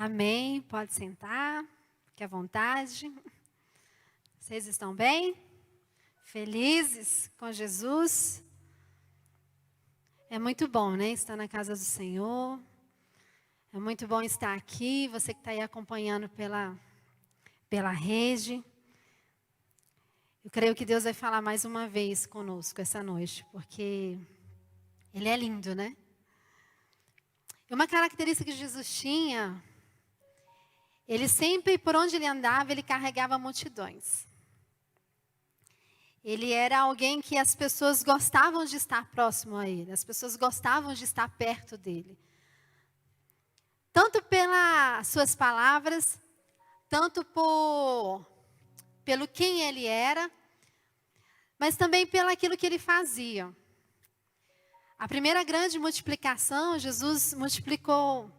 Amém. Pode sentar, fique à vontade. Vocês estão bem? Felizes com Jesus? É muito bom, né? Estar na casa do Senhor. É muito bom estar aqui. Você que está aí acompanhando pela rede. Eu creio que Deus vai falar mais uma vez conosco essa noite, porque Ele é lindo, né? E uma característica que Jesus tinha, ele sempre, por onde ele andava, ele carregava multidões. Ele era alguém que as pessoas gostavam de estar próximo a ele, as pessoas gostavam de estar perto dele. Tanto pelas suas palavras, tanto pelo quem ele era, mas também pelo aquilo que ele fazia. A primeira grande multiplicação, Jesus multiplicou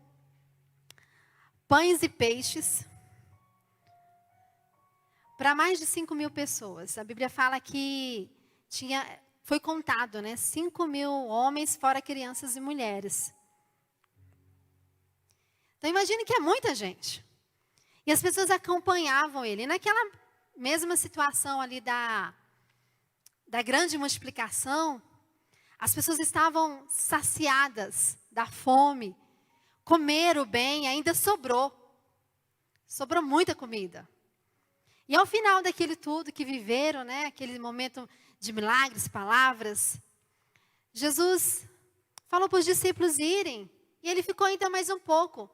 pães e peixes para mais de 5.000 pessoas. A Bíblia fala que foi contado, né? 5.000 homens, fora crianças e mulheres. Então imagine que é muita gente. E as pessoas acompanhavam ele. E naquela mesma situação ali da grande multiplicação, as pessoas estavam saciadas da fome, comeram bem, ainda sobrou. Sobrou muita comida. E ao final daquilo tudo que viveram, né, aquele momento de milagres, palavras, Jesus falou para os discípulos irem. E ele ficou ainda mais um pouco.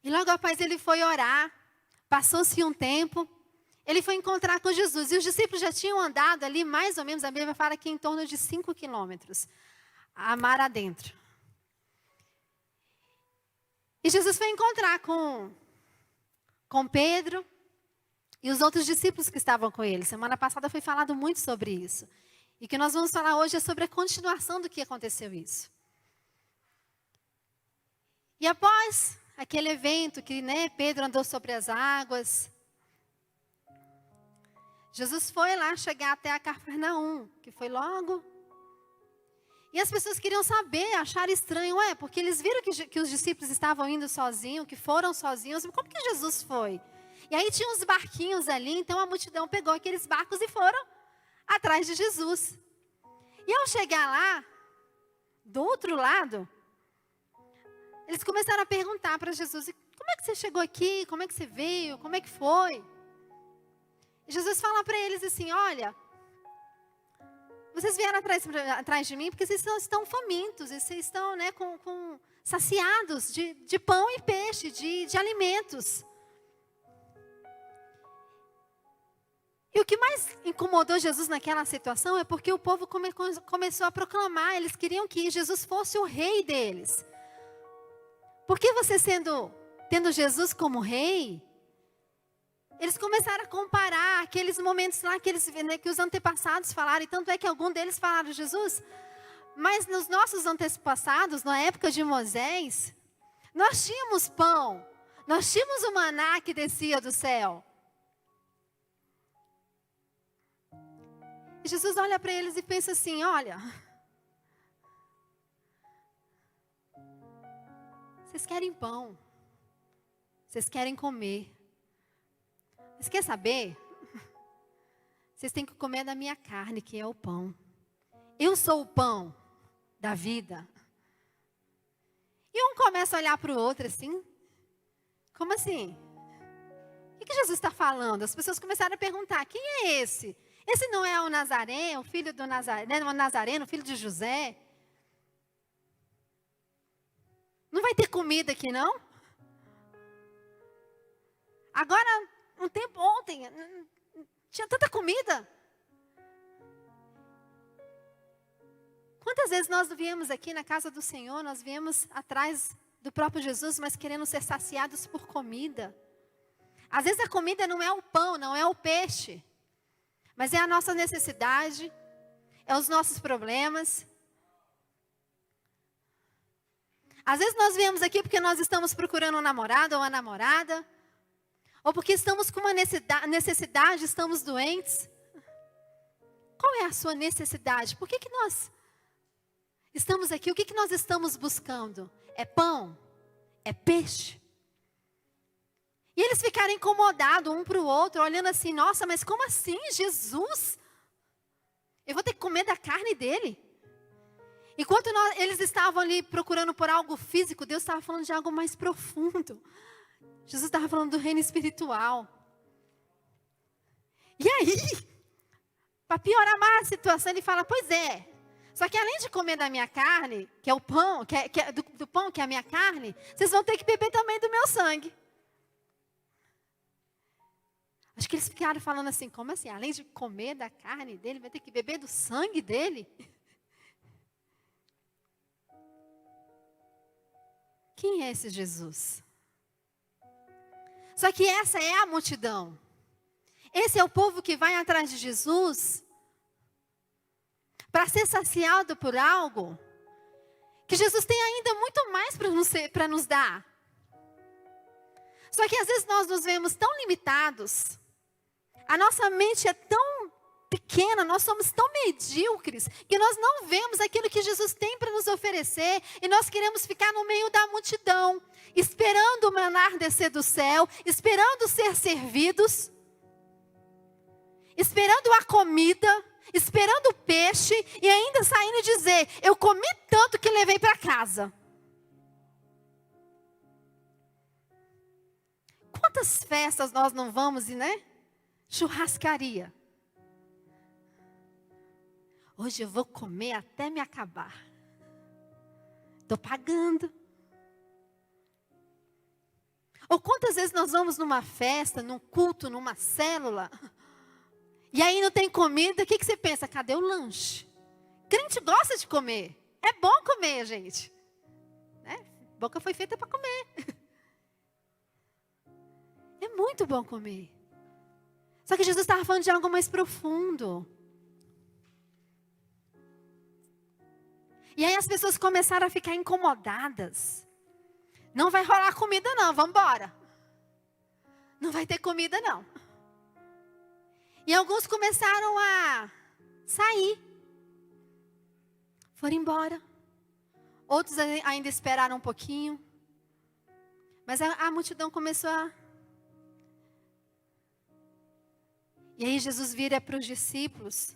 E logo após ele foi orar, passou-se um tempo, ele foi encontrar com Jesus. E os discípulos já tinham andado ali, mais ou menos, a Bíblia fala que em torno de 5 quilômetros, a mar adentro. E Jesus foi encontrar com Pedro e os outros discípulos que estavam com ele. Semana passada foi falado muito sobre isso. E o que nós vamos falar hoje é sobre a continuação do que aconteceu isso. E após aquele evento que, né, Pedro andou sobre as águas, Jesus foi lá chegar até a Cafarnaum, que foi logo. E as pessoas queriam saber, achar estranho, porque eles viram que os discípulos estavam indo sozinhos, que foram sozinhos. Como que Jesus foi? E aí tinha uns barquinhos ali, então a multidão pegou aqueles barcos e foram atrás de Jesus. E ao chegar lá, do outro lado, eles começaram a perguntar para Jesus: como é que você chegou aqui? Como é que você veio? Como é que foi? E Jesus fala para eles assim: olha, vocês vieram atrás de mim porque vocês estão famintos, vocês estão, né, saciados de pão e peixe, de alimentos. E o que mais incomodou Jesus naquela situação é porque o povo começou a proclamar, eles queriam que Jesus fosse o rei deles. Porque você tendo Jesus como rei, eles começaram a comparar aqueles momentos lá que os antepassados falaram. E tanto é que algum deles falaram: Jesus, mas nos nossos antepassados, na época de Moisés, nós tínhamos pão, nós tínhamos o maná que descia do céu. E Jesus olha para eles e pensa assim: olha, vocês querem pão, vocês querem comer. Mas quer saber? Vocês têm que comer da minha carne, que é o pão. Eu sou o pão da vida. E um começa a olhar para o outro assim: como assim? O que Jesus está falando? As pessoas começaram a perguntar: quem é esse? Esse não é o Nazareno, o filho do Nazareno, filho de José? Não vai ter comida aqui, não? Agora, ontem, tinha tanta comida. Quantas vezes nós viemos aqui na casa do Senhor, nós viemos atrás do próprio Jesus, mas querendo ser saciados por comida. Às vezes a comida não é o pão, não é o peixe, mas é a nossa necessidade, é os nossos problemas. Às vezes nós viemos aqui porque nós estamos procurando um namorado ou uma namorada, ou porque estamos com uma necessidade, estamos doentes. Qual é a sua necessidade? Por que nós estamos aqui? O que nós estamos buscando? É pão? é peixe. E eles ficaram incomodados um para o outro, olhando assim, nossa, mas como assim, Jesus? Eu vou ter que comer da carne dele? Enquanto eles estavam ali procurando por algo físico, Deus estava falando de algo mais profundo. Jesus estava falando do reino espiritual. E aí, para piorar mais a situação, ele fala, pois é, só que além de comer da minha carne, que é o pão, do pão que é a minha carne, vocês vão ter que beber também do meu sangue. Acho que eles ficaram falando assim, como assim? Além de comer da carne dele, vai ter que beber do sangue dele? Quem é esse Jesus? Só que essa é a multidão. Esse é o povo que vai atrás de Jesus para ser saciado por algo que Jesus tem ainda muito mais para nos dar. Só que às vezes nós nos vemos tão limitados, a nossa mente é tão pequena, nós somos tão medíocres, que nós não vemos aquilo que Jesus tem para nos oferecer, e nós queremos ficar no meio da multidão, esperando o maná descer do céu, esperando ser servidos, esperando a comida, esperando o peixe, e ainda saindo e dizer, eu comi tanto que levei para casa. Quantas festas nós não vamos, né? Churrascaria. Hoje eu vou comer até me acabar. Estou pagando. Ou quantas vezes nós vamos numa festa, num culto, numa célula, e aí não tem comida, o que você pensa? Cadê o lanche? Crente gosta de comer. É bom comer, gente. Né? Boca foi feita para comer. É muito bom comer. Só que Jesus estava falando de algo mais profundo. E aí as pessoas começaram a ficar incomodadas. Não vai rolar comida não, vamos embora. Não vai ter comida não. E alguns começaram a sair. Foram embora. Outros ainda esperaram um pouquinho. Mas a multidão começou a... E aí Jesus vira para os discípulos,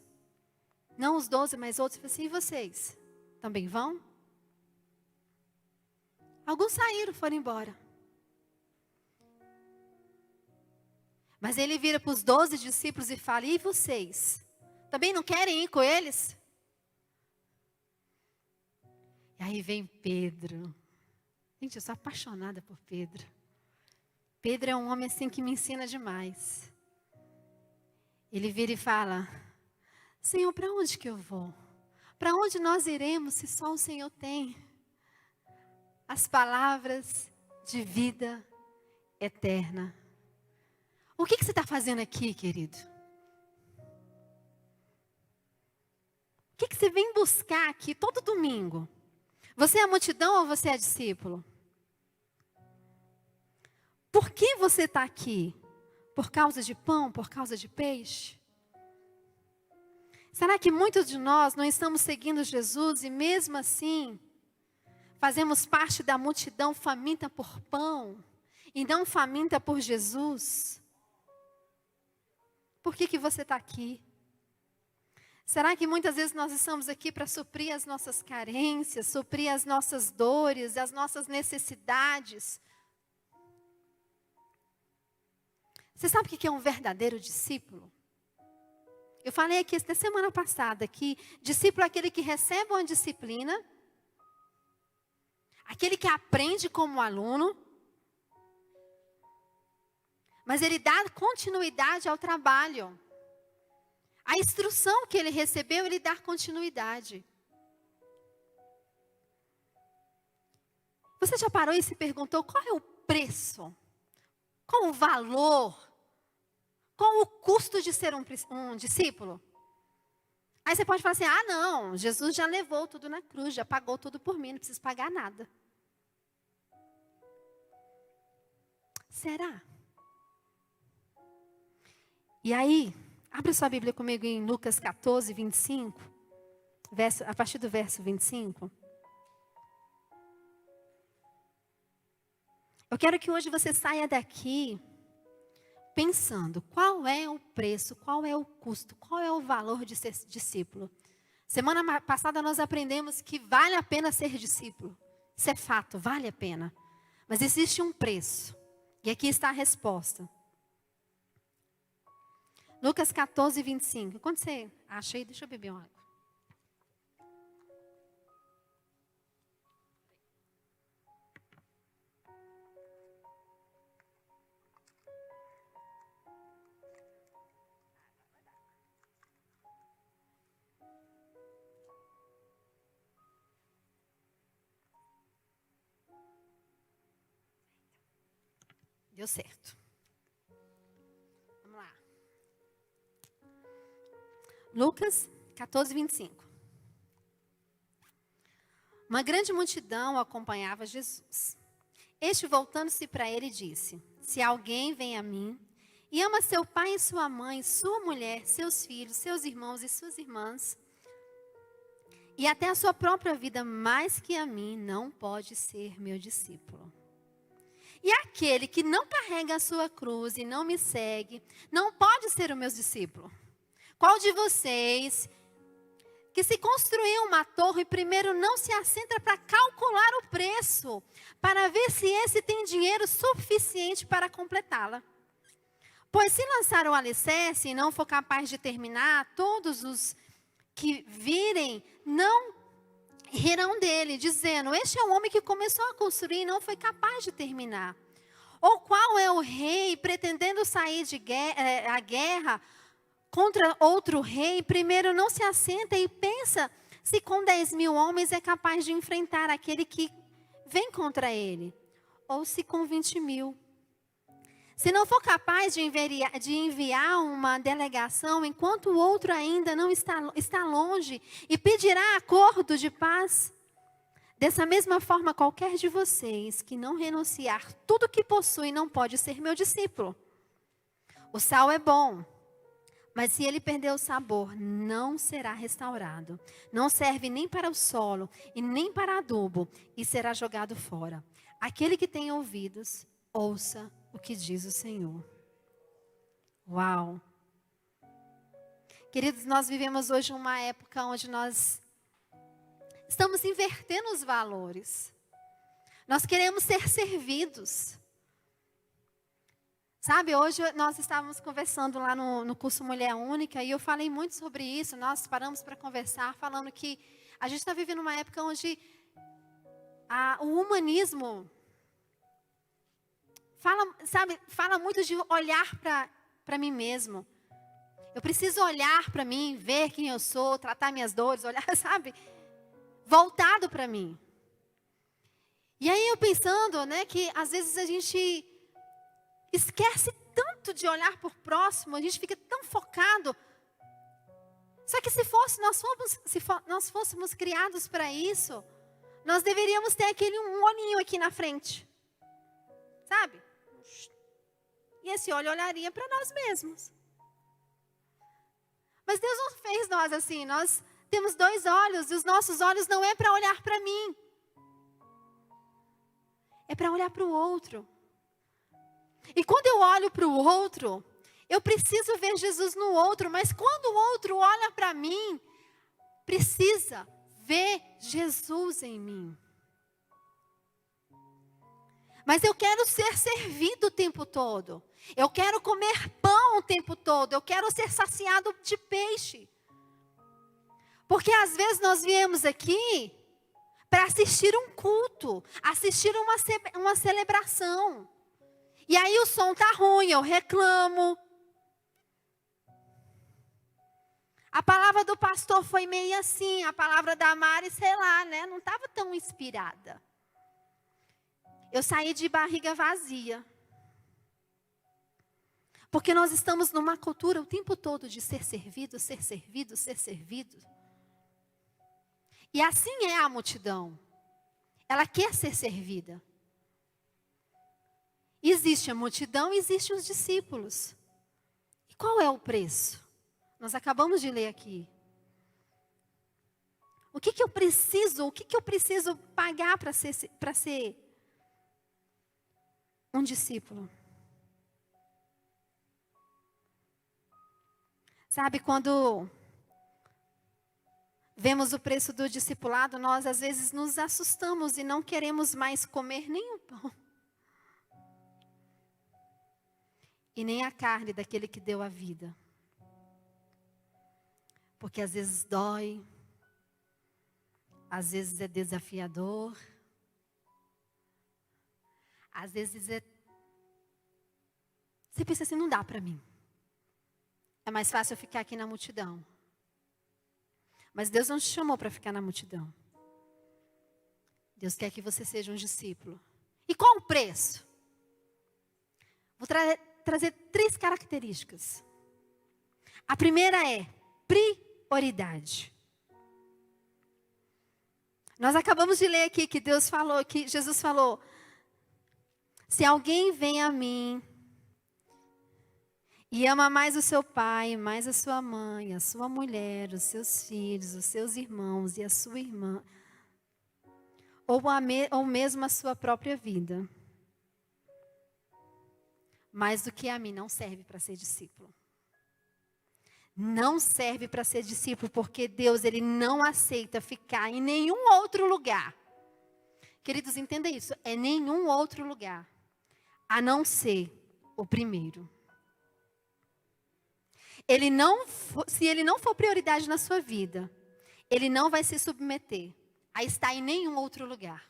não os 12, mas outros, e fala assim, e vocês? Também vão? Alguns saíram, foram embora. Mas ele vira para os 12 discípulos e fala, e vocês? Também não querem ir com eles? E aí vem Pedro. Gente, eu sou apaixonada por Pedro. Pedro é um homem assim que me ensina demais. Ele vira e fala, Senhor, para onde que eu vou? Para onde nós iremos se só o Senhor tem as palavras de vida eterna? O que você está fazendo aqui, querido? O que você vem buscar aqui todo domingo? Você é a multidão ou você é discípulo? Por que você está aqui? Por causa de pão? Por causa de peixe? Será que muitos de nós não estamos seguindo Jesus e mesmo assim fazemos parte da multidão faminta por pão e não faminta por Jesus? Por que você está aqui? Será que muitas vezes nós estamos aqui para suprir as nossas carências, suprir as nossas dores, as nossas necessidades? Você sabe o que é um verdadeiro discípulo? Eu falei aqui na semana passada que discípulo é aquele que recebe uma disciplina, aquele que aprende como aluno, mas ele dá continuidade ao trabalho. A instrução que ele recebeu, ele dá continuidade. Você já parou e se perguntou qual é o preço? Qual o valor? Qual o custo de ser um discípulo? Aí você pode falar assim, não, Jesus já levou tudo na cruz, já pagou tudo por mim, não preciso pagar nada. Será? E aí, abre sua Bíblia comigo em Lucas 14, 25, a partir do verso 25. Eu quero que hoje você saia daqui pensando qual é o preço, qual é o custo, qual é o valor de ser discípulo. Semana passada nós aprendemos que vale a pena ser discípulo. Isso é fato, vale a pena. Mas existe um preço. E aqui está a resposta. Lucas 14, 25. Quando você acha aí, deixa eu beber uma água. Deu certo. Vamos lá. Lucas 14, 25. Uma grande multidão acompanhava Jesus. Este, voltando-se para ele, disse: se alguém vem a mim e ama seu pai e sua mãe, sua mulher, seus filhos, seus irmãos e suas irmãs, e até a sua própria vida mais que a mim, não pode ser meu discípulo. E aquele que não carrega a sua cruz e não me segue, não pode ser o meu discípulo. Qual de vocês que se construiu uma torre, primeiro não se assenta para calcular o preço, para ver se esse tem dinheiro suficiente para completá-la? Pois se lançar o alicerce e não for capaz de terminar, todos os que virem não rirão dele, dizendo: este é um homem que começou a construir e não foi capaz de terminar. Ou qual é o rei, pretendendo sair a guerra contra outro rei, primeiro não se assenta e pensa se com 10.000 homens é capaz de enfrentar aquele que vem contra ele, ou se com 20.000. Se não for capaz de enviar uma delegação, enquanto o outro ainda não está longe, e pedirá acordo de paz, dessa mesma forma, qualquer de vocês que não renunciar tudo que possui não pode ser meu discípulo. O sal é bom, mas se ele perder o sabor, não será restaurado. Não serve nem para o solo e nem para adubo, e será jogado fora. Aquele que tem ouvidos, ouça o que diz o Senhor. Uau! Queridos, nós vivemos hoje uma época onde nós estamos invertendo os valores. Nós queremos ser servidos. Sabe, hoje nós estávamos conversando lá no curso Mulher Única e eu falei muito sobre isso. Nós paramos para conversar falando que a gente está vivendo uma época onde o humanismo fala muito de olhar para mim mesmo. Eu preciso olhar para mim, ver quem eu sou, tratar minhas dores, olhar, sabe? Voltado para mim. E aí eu pensando, né, que às vezes a gente esquece tanto de olhar por próximo, a gente fica tão focado. Só que se nós fôssemos criados para isso, nós deveríamos ter aquele um olhinho aqui na frente. Sabe? E esse olho olharia para nós mesmos. Mas Deus não fez nós assim. Nós temos 2 olhos e os nossos olhos não é para olhar para mim. É para olhar para o outro. E quando eu olho para o outro, eu preciso ver Jesus no outro. Mas quando o outro olha para mim, precisa ver Jesus em mim. Mas eu quero ser servido o tempo todo. Eu quero comer pão o tempo todo. Eu quero ser saciado de peixe. Porque às vezes nós viemos aqui para assistir um culto, assistir uma celebração. E aí o som está ruim, eu reclamo. A palavra do pastor foi meio assim, a palavra da Mari, sei lá, né? Não estava tão inspirada. Eu saí de barriga vazia. Porque nós estamos numa cultura o tempo todo de ser servido, ser servido, ser servido. E assim é a multidão. Ela quer ser servida. Existe a multidão e existem os discípulos. E qual é o preço? Nós acabamos de ler aqui. O que eu preciso pagar para ser um discípulo. Sabe, quando vemos o preço do discipulado, nós às vezes nos assustamos e não queremos mais comer nem o pão. E nem a carne daquele que deu a vida. Porque às vezes dói, às vezes é desafiador, às vezes você pensa assim, não dá para mim. É mais fácil eu ficar aqui na multidão. Mas Deus não te chamou para ficar na multidão. Deus quer que você seja um discípulo. E qual o preço? Vou trazer 3 características. A primeira é prioridade. Nós acabamos de ler aqui que Deus falou, que Jesus falou: se alguém vem a mim e ama mais o seu pai, mais a sua mãe, a sua mulher, os seus filhos, os seus irmãos e a sua irmã, ou mesmo a sua própria vida, mais do que a mim, não serve para ser discípulo. Não serve para ser discípulo, porque Deus, Ele não aceita ficar em nenhum outro lugar. Queridos, entenda isso, é nenhum outro lugar, a não ser o primeiro. Se Ele não for prioridade na sua vida, Ele não vai se submeter a estar em nenhum outro lugar.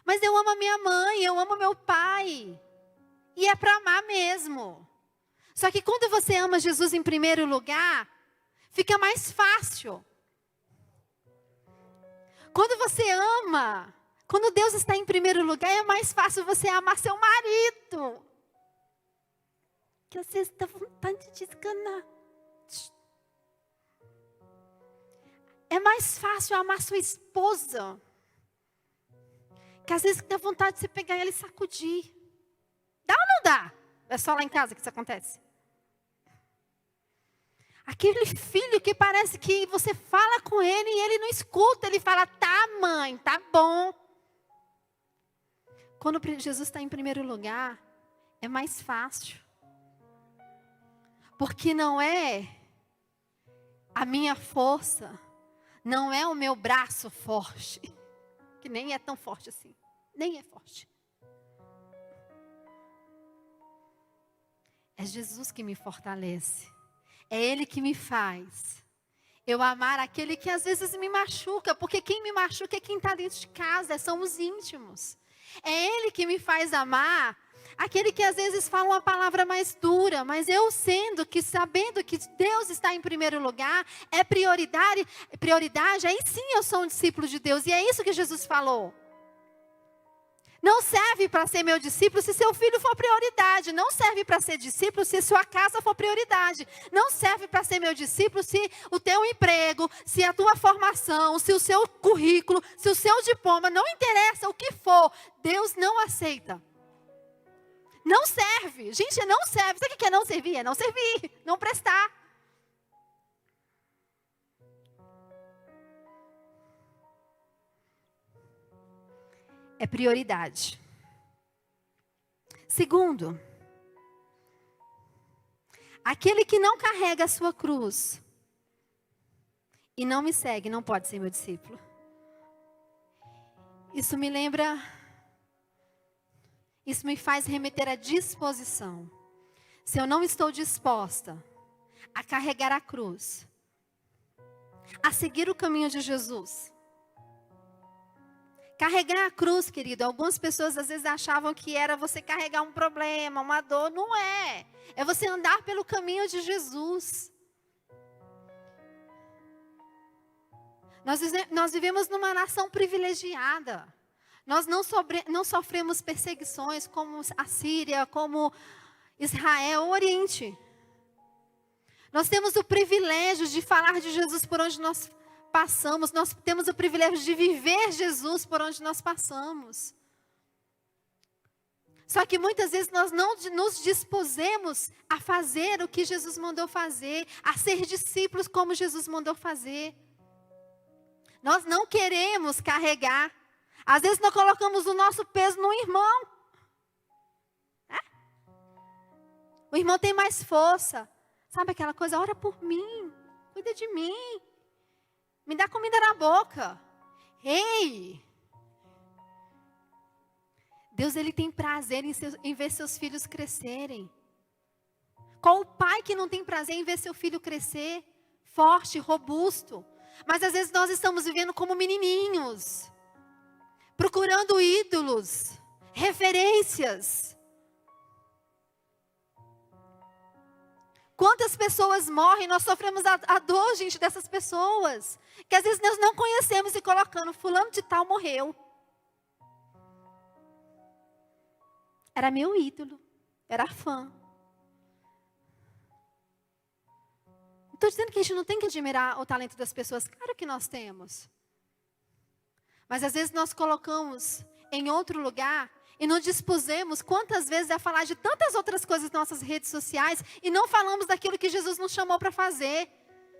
Mas eu amo a minha mãe, eu amo meu pai. E é para amar mesmo. Só que quando você ama Jesus em primeiro lugar, fica mais fácil. Quando você ama, quando Deus está em primeiro lugar, é mais fácil você amar seu marido. Que às vezes dá vontade de esganar. É mais fácil amar sua esposa. Que às vezes dá vontade de você pegar ela e sacudir. Dá ou não dá? É só lá em casa que isso acontece? Aquele filho que parece que você fala com ele e ele não escuta. Ele fala, tá mãe, tá bom. Quando Jesus está em primeiro lugar, é mais fácil. Porque não é a minha força, não é o meu braço forte, que nem é tão forte assim, nem é forte. É Jesus que me fortalece, é Ele que me faz eu amar aquele que às vezes me machuca, porque quem me machuca é quem está dentro de casa, são os íntimos. É Ele que me faz amar aquele que às vezes fala uma palavra mais dura, mas eu sabendo que Deus está em primeiro lugar, é prioridade, aí sim eu sou um discípulo de Deus. E é isso que Jesus falou. Não serve para ser meu discípulo se seu filho for prioridade. Não serve para ser discípulo se sua casa for prioridade. Não serve para ser meu discípulo se o teu emprego, se a tua formação, se o seu currículo, se o seu diploma, não interessa o que for, Deus não aceita. Não serve. Gente, não serve. Sabe o que é não servir? É não servir, não prestar. É prioridade. Segundo, aquele que não carrega a sua cruz e não me segue, não pode ser meu discípulo. Isso me faz remeter à disposição. Se eu não estou disposta a carregar a cruz, a seguir o caminho de Jesus. Carregar a cruz, querido, algumas pessoas às vezes achavam que era você carregar um problema, uma dor. Não é. É você andar pelo caminho de Jesus. Nós vivemos numa nação privilegiada. Nós não sofremos perseguições como a Síria, como Israel, o Oriente. Nós temos o privilégio de falar de Jesus por onde nós passamos. Nós temos o privilégio de viver Jesus por onde nós passamos. Só que muitas vezes nós não nos dispusemos a fazer o que Jesus mandou fazer, a ser discípulos como Jesus mandou fazer. Nós não queremos carregar. Às vezes nós colocamos o nosso peso no irmão. O irmão tem mais força. Sabe aquela coisa? Ora por mim. Cuida de mim. Me dá comida na boca. Ei! Deus, Ele tem prazer em ver seus filhos crescerem. Qual o pai que não tem prazer em ver seu filho crescer? Forte, robusto. Mas às vezes nós estamos vivendo como menininhos. Procurando ídolos. Referências. Quantas pessoas morrem, nós sofremos a dor, gente, dessas pessoas. Que às vezes nós não conhecemos e colocando, fulano de tal morreu. Era meu ídolo, era fã. Estou dizendo que a gente não tem que admirar o talento das pessoas. Claro que nós temos. Mas às vezes nós colocamos em outro lugar e não dispusemos quantas vezes a falar de tantas outras coisas nas nossas redes sociais e não falamos daquilo que Jesus nos chamou para fazer.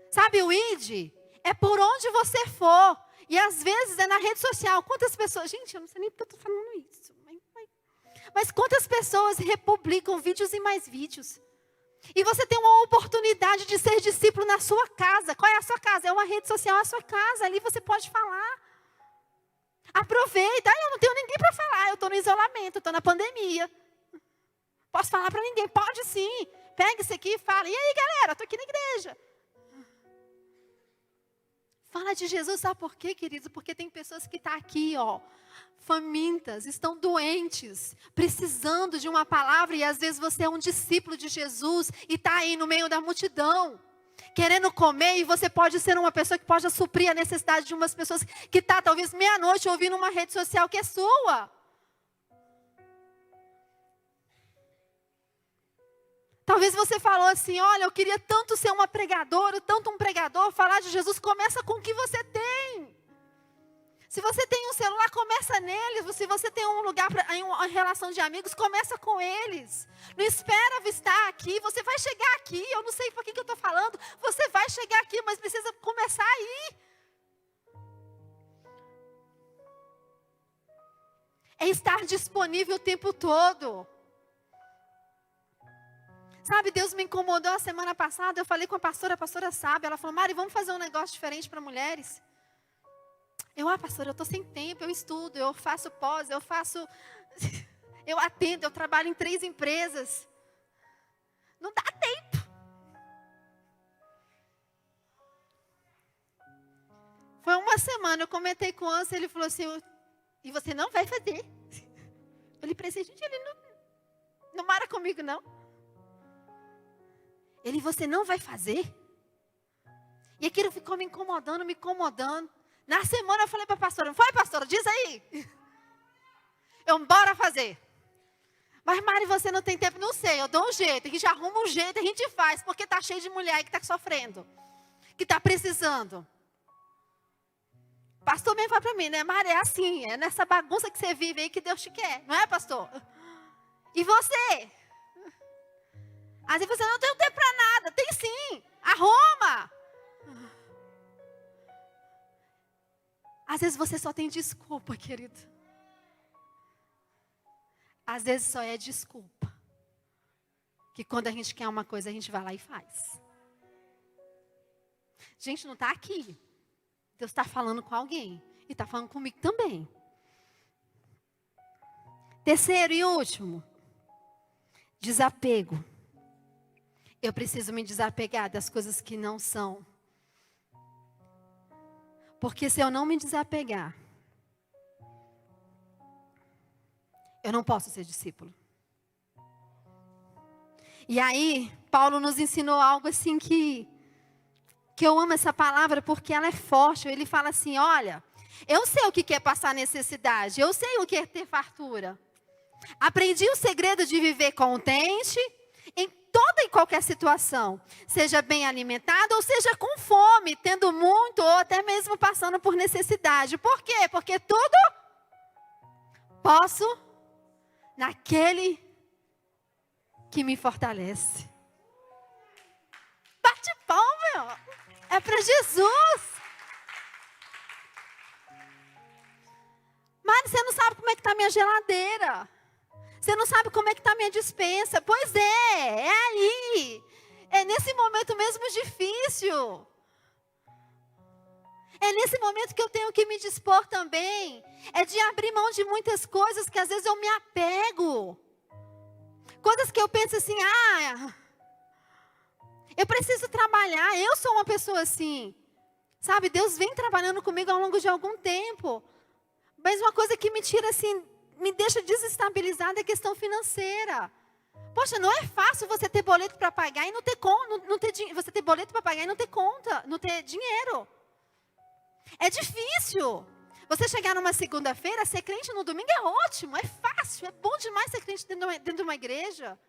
Sabe o ID? É por onde você for. E às vezes é na rede social. Quantas pessoas... Gente, eu não sei nem porque eu estou falando isso. Mas quantas pessoas republicam vídeos e mais vídeos? E você tem uma oportunidade de ser discípulo na sua casa. Qual é a sua casa? É uma rede social, é a sua casa. Ali você pode falar. Aproveita. Eu não tenho ninguém para falar. Eu estou no isolamento, estou na pandemia. Posso falar para ninguém? Pode sim. Pega isso aqui e fala. E aí, galera? Estou aqui na igreja. Fala de Jesus, sabe por quê, querido? Porque tem pessoas que estão aqui, famintas, estão doentes, precisando de uma palavra. E às vezes você é um discípulo de Jesus e está aí no meio da multidão, querendo comer. E você pode ser uma pessoa que pode suprir a necessidade de umas pessoas que está talvez meia-noite ouvindo uma rede social que é sua. Talvez você falou assim, olha, eu queria tanto ser uma pregadora, tanto um pregador, falar de Jesus. Começa com o que você tem. Se você tem um celular, começa nele. Se você tem um lugar, em uma relação de amigos, começa com eles. Não espera estar aqui, você vai chegar aqui. Eu não sei por que eu estou falando. Você vai chegar aqui, mas precisa começar aí. É estar disponível o tempo todo. Sabe, Deus me incomodou a semana passada, eu falei com a pastora sabe, ela falou, Mari, vamos fazer um negócio diferente para mulheres. Pastora, eu estou sem tempo, eu estudo, eu faço pós, eu atendo, eu trabalho em 3 empresas. Não dá tempo. Foi uma semana, eu comentei com o Anson, ele falou assim, e você não vai fazer? Eu lhe pensei, gente, ele não mara comigo não. Você não vai fazer? E aquilo ficou me incomodando. Na semana eu falei para a pastora, foi pastora, diz aí. Bora fazer. Mas Mari, você não tem tempo? Não sei, eu dou um jeito. A gente arruma um jeito, a gente faz. Porque está cheio de mulher que está sofrendo. Que está precisando. Pastor mesmo fala para mim, né? Mari, é assim, é nessa bagunça que você vive aí que Deus te quer. Não é, pastor? E você? Às vezes você não tem tempo para nada. Tem sim. Arruma. Às vezes você só tem desculpa, querido. Às vezes só é desculpa. Que quando a gente quer uma coisa, a gente vai lá e faz. Gente, não está aqui. Deus está falando com alguém. E está falando comigo também. Terceiro e último. Desapego. Eu preciso me desapegar das coisas que não são. Porque se eu não me desapegar, eu não posso ser discípulo. E aí, Paulo nos ensinou algo assim que eu amo essa palavra porque ela é forte. Ele fala assim, olha, eu sei o que é passar necessidade, eu sei o que é ter fartura. Aprendi o segredo de viver contente em toda e qualquer situação, seja bem alimentado ou seja com fome, tendo muito ou até mesmo passando por necessidade. Por quê? Porque tudo posso naquele que me fortalece. Bate palma, meu. É para Jesus. Mas você não sabe como é que está a minha geladeira. Você não sabe como é que está a minha despensa. Pois é aí. É nesse momento mesmo difícil. É nesse momento que eu tenho que me dispor também. É de abrir mão de muitas coisas que às vezes eu me apego. Coisas que eu penso assim, eu preciso trabalhar. Eu sou uma pessoa assim. Sabe, Deus vem trabalhando comigo ao longo de algum tempo. Mas uma coisa que me tira assim, me deixa desestabilizada é a questão financeira. Poxa, não é fácil você ter boleto para pagar e não ter você ter boleto para pagar e não ter conta, não ter dinheiro. É difícil. Você chegar numa segunda-feira, ser crente no domingo é ótimo, é fácil, é bom demais ser crente dentro de uma igreja.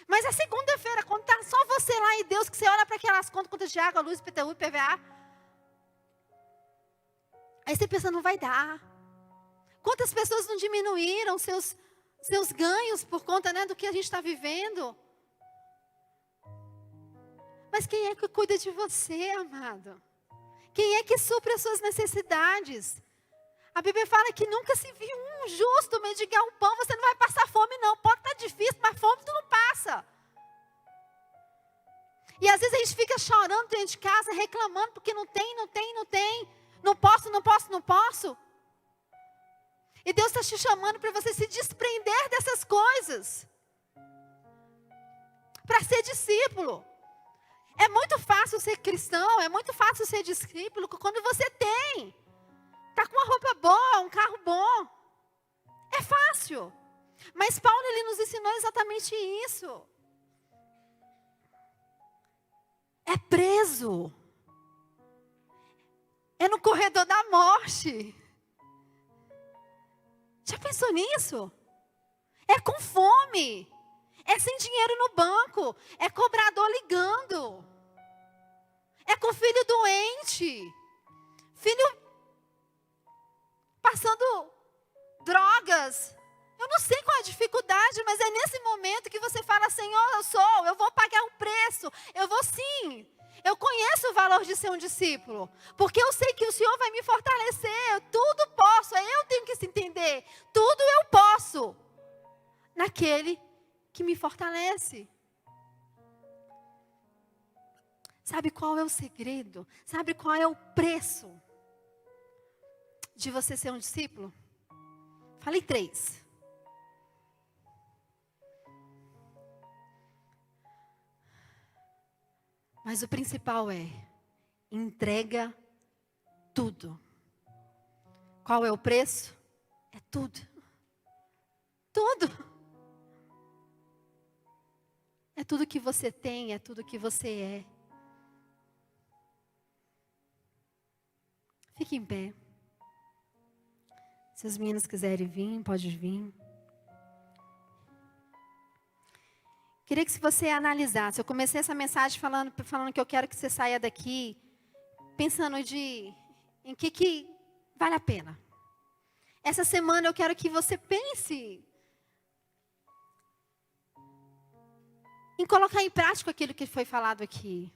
Mas a segunda-feira, quando está só você lá e Deus, que você olha para aquelas contas de água, luz, IPTU, IPVA. Aí você pensa, não vai dar. Quantas pessoas não diminuíram seus ganhos por conta, né, do que a gente está vivendo? Mas quem é que cuida de você, amado? Quem é que supre as suas necessidades? A Bíblia fala que nunca se viu um justo mendigar um pão. Você não vai passar fome não. Pode estar difícil, mas fome tu não passa. E às vezes a gente fica chorando dentro de casa, reclamando porque não tem. Não posso. E Deus está te chamando para você se desprender dessas coisas. Para ser discípulo. É muito fácil ser cristão, é muito fácil ser discípulo quando você tem. Está com uma roupa boa, um carro bom. É fácil. Mas Paulo, ele nos ensinou exatamente isso. É preso. É no corredor da morte. Já pensou nisso? É com fome. É sem dinheiro no banco. É cobrador ligando. É com filho doente. Filho passando drogas. Eu não sei qual é a dificuldade, mas é nesse momento que você fala, Senhor, eu vou pagar o preço. Eu vou sim. Eu conheço o valor de ser um discípulo. Porque eu sei que o Senhor vai me fortalecer. Eu tudo posso. Eu tenho que se entender. Tudo eu posso. Naquele que me fortalece. Sabe qual é o segredo? Sabe qual é o preço de você ser um discípulo? Falei 3. Mas o principal é entrega tudo. Qual é o preço? É tudo. Tudo. É tudo que você tem, é tudo que você é. Fique em pé. Se os meninos quiserem vir, pode vir. Queria que se você analisasse, eu comecei essa mensagem falando que eu quero que você saia daqui pensando em que vale a pena. Essa semana eu quero que você pense em colocar em prática aquilo que foi falado aqui.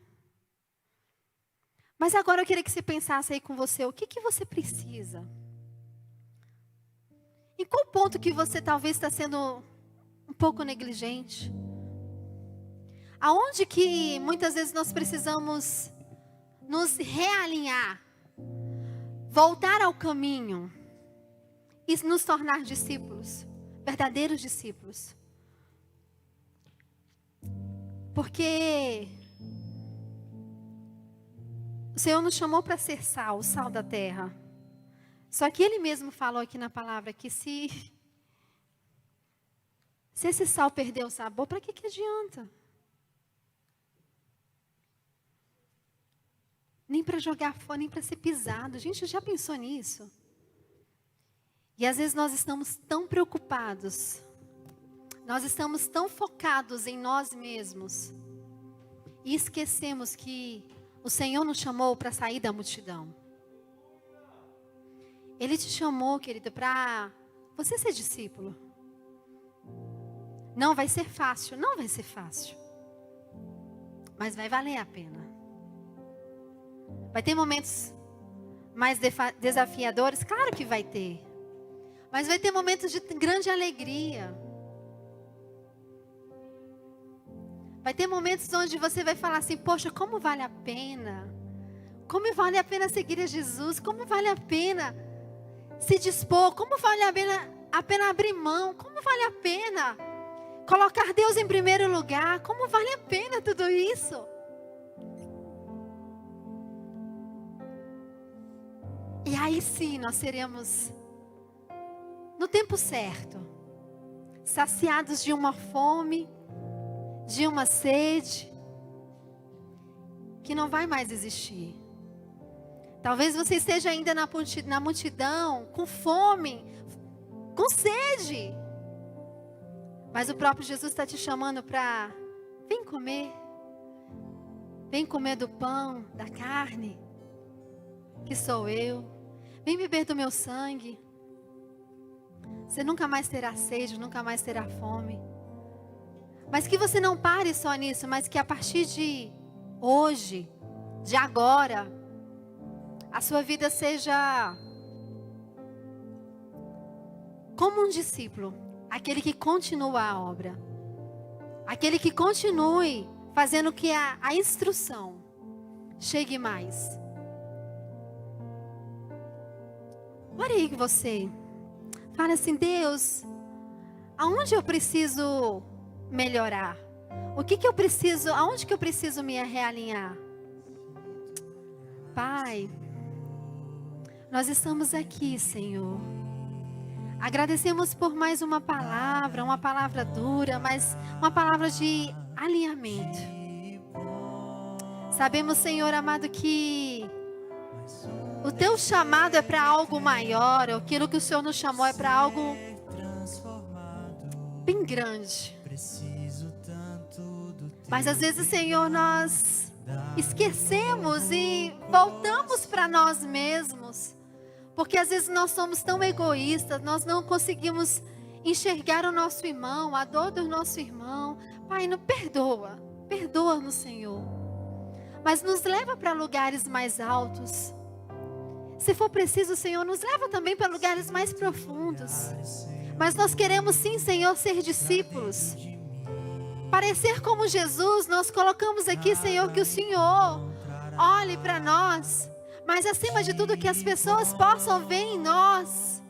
Mas agora eu queria que você pensasse aí com você, o que você precisa? Em qual ponto que você talvez está sendo um pouco negligente? Aonde que muitas vezes nós precisamos nos realinhar, voltar ao caminho e nos tornar discípulos, verdadeiros discípulos? Porque o Senhor nos chamou para ser sal, o sal da terra. Só que Ele mesmo falou aqui na palavra que se esse sal perder o sabor, para que adianta? Nem para jogar fora, nem para ser pisado. Gente, já pensou nisso? E às vezes nós estamos tão preocupados, nós estamos tão focados em nós mesmos, e esquecemos que o Senhor nos chamou para sair da multidão. Ele te chamou, querido, para você ser discípulo. Não vai ser fácil, não vai ser fácil. Mas vai valer a pena. Vai ter momentos mais desafiadores? Claro que vai ter. Mas vai ter momentos de grande alegria. Vai ter momentos onde você vai falar assim, poxa, como vale a pena? Como vale a pena seguir a Jesus? Como vale a pena se dispor? Como vale a pena abrir mão? Como vale a pena colocar Deus em primeiro lugar? Como vale a pena tudo isso? E aí sim, nós seremos, no tempo certo, saciados de uma fome, de uma sede, que não vai mais existir. Talvez você esteja ainda na multidão, com fome, com sede. Mas o próprio Jesus está te chamando para, vem comer. Vem comer do pão, da carne, que sou eu. Vem beber do meu sangue. Você nunca mais terá sede, nunca mais terá fome. Mas que você não pare só nisso, mas que a partir de hoje, de agora, a sua vida seja como um discípulo, aquele que continua a obra, aquele que continue fazendo que a instrução chegue mais. Ore aí com você, fala assim, Deus, aonde eu preciso melhorar? O que eu preciso, aonde que eu preciso me realinhar? Pai, nós estamos aqui, Senhor. Agradecemos por mais uma palavra dura, mas uma palavra de alinhamento. Sabemos, Senhor amado, que o Teu chamado é para algo maior, aquilo que o Senhor nos chamou é para algo bem grande. Mas às vezes, Senhor, nós esquecemos e voltamos para nós mesmos. Porque às vezes nós somos tão egoístas, nós não conseguimos enxergar o nosso irmão, a dor do nosso irmão. Pai, perdoa-nos, Senhor. Mas nos leva para lugares mais altos. Se for preciso, Senhor, nos leva também para lugares mais profundos. Mas nós queremos sim, Senhor, ser discípulos. Parecer como Jesus, nós colocamos aqui, Senhor, que o Senhor olhe para nós. Mas acima de tudo, que as pessoas possam ver em nós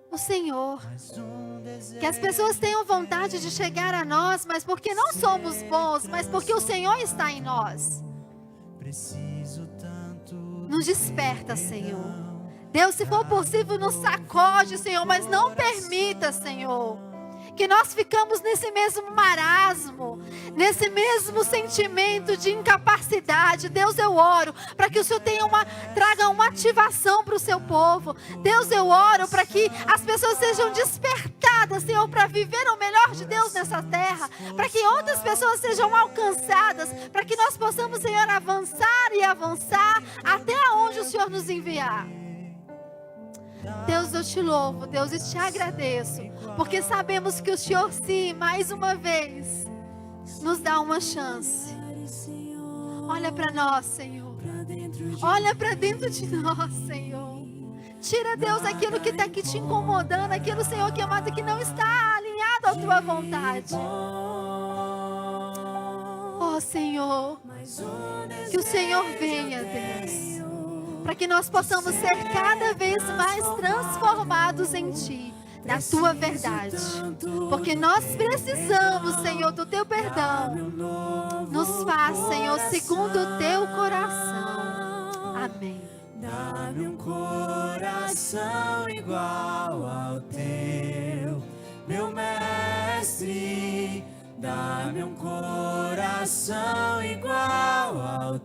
o Senhor. Que as pessoas tenham vontade de chegar a nós, mas porque não somos bons, mas porque o Senhor está em nós. Nos desperta, Senhor. Deus, se for possível, nos sacode, Senhor, mas não permita, Senhor, que nós ficamos nesse mesmo marasmo, nesse mesmo sentimento de incapacidade. Deus, eu oro para que o Senhor traga uma ativação para o seu povo. Deus, eu oro para que as pessoas sejam despertadas, Senhor, para viver o melhor de Deus nessa terra, para que outras pessoas sejam alcançadas, para que nós possamos, Senhor, avançar e avançar até onde o Senhor nos enviar. Deus, eu te louvo, Deus, e te agradeço, porque sabemos que o Senhor, sim, mais uma vez, nos dá uma chance. Olha para nós, Senhor. Olha para dentro de nós, Senhor. Tira, Deus, aquilo que está aqui te incomodando, aquilo, Senhor, que amado, que não está alinhado à tua vontade. Oh, Senhor, que o Senhor venha, Deus, para que nós possamos ser cada vez mais transformados em Ti, da Tua verdade. Porque nós precisamos, Senhor, do Teu perdão. Nos faz, Senhor, segundo o Teu coração. Amém. Dá-me um coração igual ao Teu, meu Mestre. Dá-me um coração igual ao Teu.